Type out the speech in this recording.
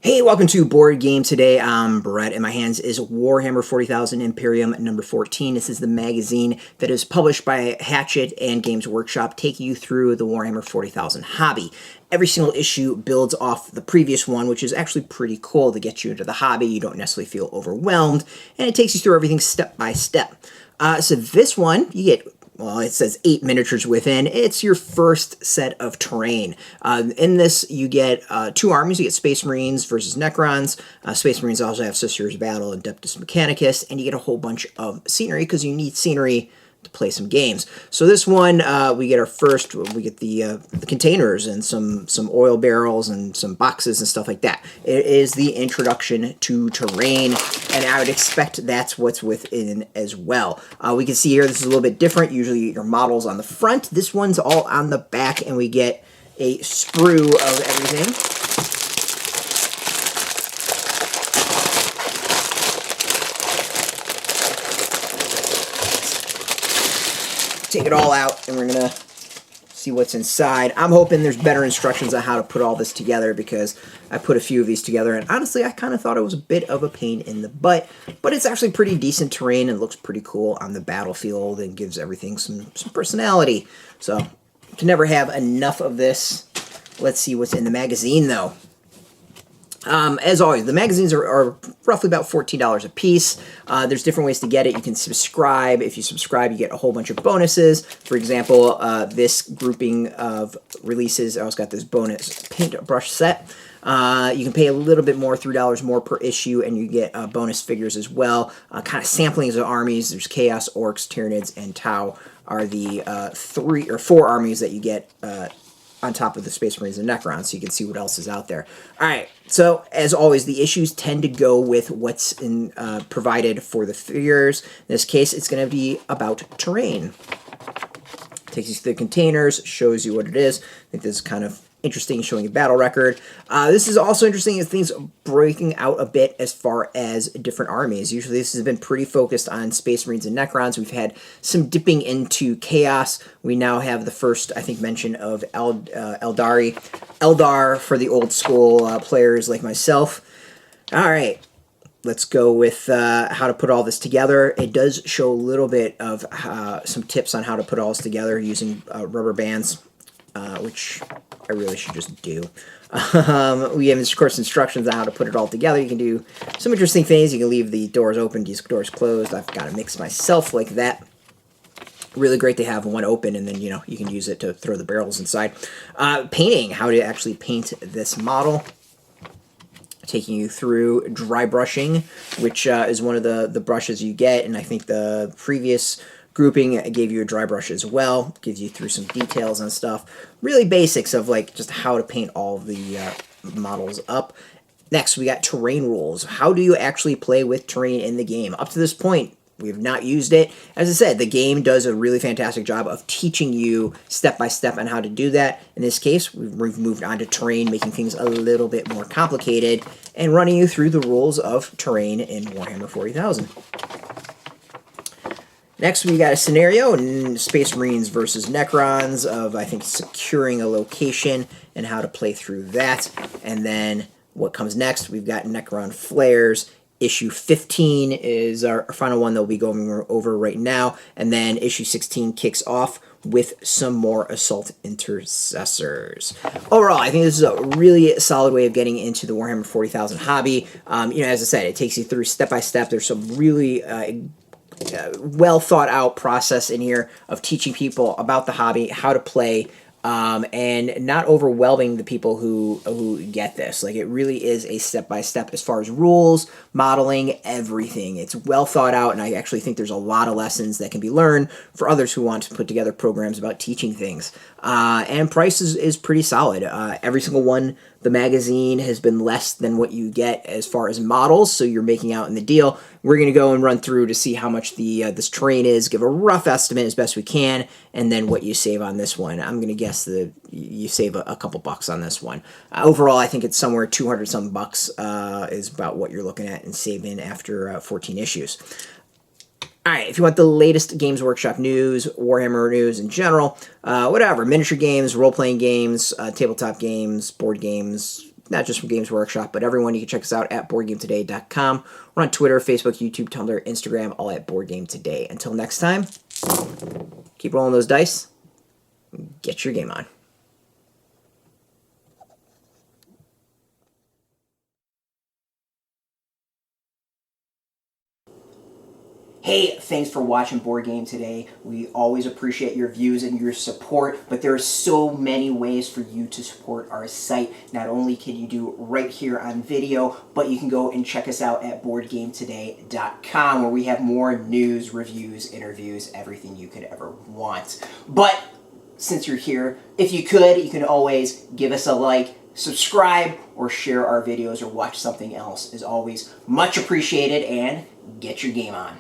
Hey, welcome to Board Game Today. I'm Brett. In my hands is Warhammer 40,000 Imperium number 14. This is the magazine that is published by Hachette and Games Workshop, taking you through the Warhammer 40,000 hobby. Every single issue builds off the previous one, which is actually pretty cool to get you into the hobby. You don't necessarily feel overwhelmed, and it takes you through everything step by step. So this one, you get, well, it says 8 miniatures within. It's your first set of terrain. In this, you get 2 armies. You get Space Marines versus Necrons. Space Marines also have Sisters Battle and Adeptus Mechanicus, and you get a whole bunch of scenery because you need scenery to play some games. So this one, we get the containers and some oil barrels and some boxes and stuff like that. It is the introduction to terrain, and I would expect that's what's within as well. We can see here this is a little bit different. Usually your model's on the front. This one's all on the back, and we get a sprue of everything. Take it all out, and we're going to see what's inside. I'm hoping there's better instructions on how to put all this together, because I put a few of these together, and honestly, I kind of thought it was a bit of a pain in the butt, but it's actually pretty decent terrain and looks pretty cool on the battlefield and gives everything some personality. So, you can never have enough of this. Let's see what's in the magazine, though. As always, the magazines are roughly about $14 a piece. There's different ways to get it. You can subscribe. If you subscribe, you get a whole bunch of bonuses. For example, this grouping of releases, I also got this bonus paintbrush set. You can pay a little bit more, $3 more per issue, and you get bonus figures as well. Kind of samplings of armies. There's Chaos, Orcs, Tyranids, and Tau are the 3 or 4 armies that you get on top of the Space Marines and Necrons, so you can see what else is out there. Alright, so as always, the issues tend to go with what's provided for the figures. In this case, it's going to be about terrain. Takes you through the containers, shows you what it is. I think this is kind of interesting, showing a battle record. This is also interesting as things breaking out a bit as far as different armies. Usually this has been pretty focused on Space Marines and Necrons. We've had some dipping into Chaos. We now have the first, I think, mention of Eldar for the old school players like myself. Alright, let's go with how to put all this together. It does show a little bit of some tips on how to put all this together using rubber bands, which I really should just do. We have, of course, instructions on how to put it all together. You can do some interesting things. You can leave the doors open, these doors closed. I've got to mix myself like that. Really great to have one open, and then, you know, you can use it to throw the barrels inside. Painting, how to actually paint this model. Taking you through dry brushing, which is one of the brushes you get, and I think the previous grouping gave you a dry brush as well. Gives you through some details and stuff. Really basics of like just how to paint all the models up. Next, we got terrain rules. How do you actually play with terrain in the game? Up to this point, we have not used it. As I said, the game does a really fantastic job of teaching you step by step on how to do that. In this case, we've moved on to terrain, making things a little bit more complicated and running you through the rules of terrain in Warhammer 40,000. Next, we got a scenario in Space Marines versus Necrons of, I think, securing a location and how to play through that. And then what comes next, we've got Necron Flares. Issue 15 is our final one that we'll be going over right now. And then issue 16 kicks off with some more Assault Intercessors. Overall, I think this is a really solid way of getting into the Warhammer 40,000 hobby. You know, as I said, it takes you through step by step. There's some really well thought out process in here of teaching people about the hobby, how to play, and not overwhelming the people who get this. Like, it really is a step-by-step as far as rules, modeling, everything. It's well thought out, and I actually think there's a lot of lessons that can be learned for others who want to put together programs about teaching things. And price is pretty solid. Every single one, the magazine has been less than what you get as far as models, so you're making out in the deal. We're going to go and run through to see how much this terrain is, give a rough estimate as best we can, and then what you save on this one. I'm going to guess that you save a couple bucks on this one. Overall, I think it's somewhere 200-something bucks is about what you're looking at and saving after 14 issues. Alright, if you want the latest Games Workshop news, Warhammer news in general, whatever, miniature games, role-playing games, tabletop games, board games, not just from Games Workshop, but everyone. You can check us out at BoardGameToday.com. We're on Twitter, Facebook, YouTube, Tumblr, Instagram, all at BoardGameToday. Until next time, keep rolling those dice. Get your game on. Hey, thanks for watching Board Game Today. We always appreciate your views and your support, but there are so many ways for you to support our site. Not only can you do right here on video, but you can go and check us out at BoardGameToday.com, where we have more news, reviews, interviews, everything you could ever want. But since you're here, if you could, you can always give us a like, subscribe, or share our videos or watch something else. Is always much appreciated, and get your game on.